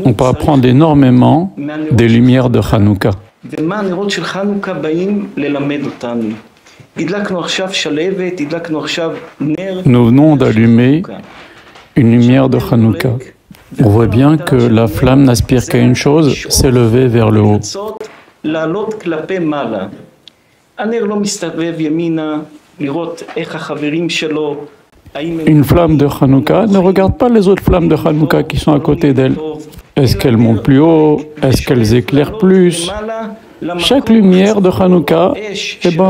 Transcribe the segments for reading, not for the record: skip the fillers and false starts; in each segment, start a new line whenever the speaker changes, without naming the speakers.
On peut apprendre énormément des lumières de Hanouka. Nous venons d'allumer une lumière de Hanouka. On voit bien que la flamme n'aspire qu'à une chose, s'élever vers le haut. Une flamme de Hanouka ne regarde pas les autres flammes de Hanouka qui sont à côté d'elle. Est-ce qu'elles montent plus haut? Est-ce qu'elles éclairent plus? Chaque lumière de Hanouka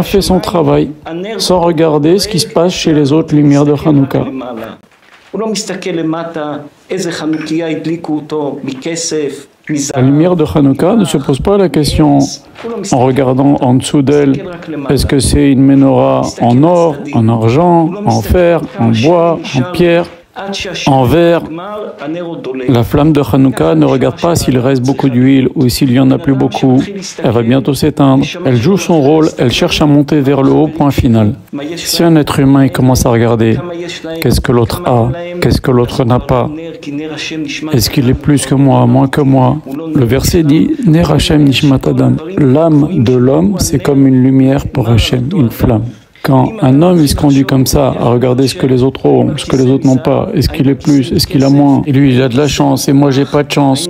fait son travail, sans regarder ce qui se passe chez les autres lumières de Hanouka. La lumière de Hanouka ne se pose pas la question en regardant en dessous d'elle, est-ce que c'est une menorah en or, en argent, en fer, en bois, en pierre, en verre. La flamme de Hanouka ne regarde pas s'il reste beaucoup d'huile ou s'il n'y en a plus beaucoup. Elle va bientôt s'éteindre. Elle joue son rôle, elle cherche à monter vers le haut, point final. Si un être humain il commence à regarder qu'est-ce que l'autre a, qu'est-ce que l'autre n'a pas, est-ce qu'il est plus que moi, moins que moi? Le verset dit « Ner Hashem Nishmat Adam ». L'âme de l'homme, c'est comme une lumière pour Hashem, une flamme. Quand un homme il se conduit comme ça, à regarder ce que les autres ont, ce que les autres n'ont pas, est-ce qu'il est plus, est-ce qu'il a moins, et lui il a de la chance et moi j'ai pas de chance,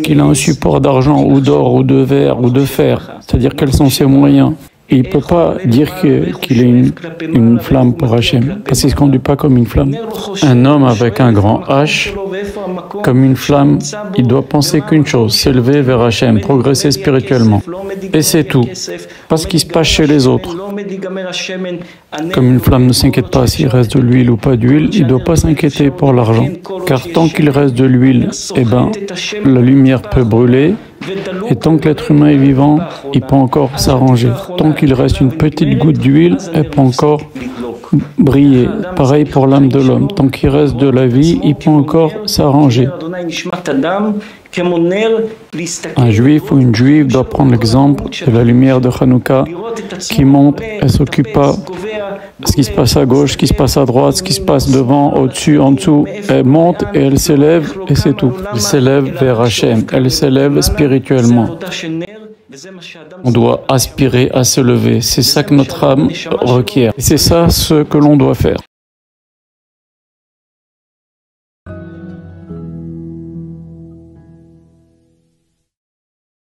qu'il a un support d'argent ou d'or ou de verre ou de fer, c'est-à-dire quels sont ses moyens. Et il ne peut pas dire qu'il est une flamme pour Hachem, parce qu'il ne se conduit pas comme une flamme. Un homme avec un grand H, comme une flamme, il doit penser qu'une chose, s'élever vers Hachem, progresser spirituellement. Et c'est tout. Pas ce qui se passe chez les autres. Comme une flamme ne s'inquiète pas s'il reste de l'huile ou pas d'huile, il ne doit pas s'inquiéter pour l'argent. Car tant qu'il reste de l'huile, la lumière peut brûler. Et tant que l'être humain est vivant, il peut encore s'arranger. Tant qu'il reste une petite goutte d'huile, elle peut encore briller. Pareil pour l'âme de l'homme. Tant qu'il reste de la vie, il peut encore s'arranger. Un juif ou une juive doit prendre l'exemple de la lumière de Hanouka qui monte, elle ne s'occupe pas de ce qui se passe à gauche, ce qui se passe à droite, ce qui se passe devant, au-dessus, en dessous. Elle monte et elle s'élève et c'est tout. Elle s'élève vers Hachem, elle s'élève spirituellement. On doit aspirer à se lever, c'est ça que notre âme requiert. Et c'est ça ce que l'on doit faire.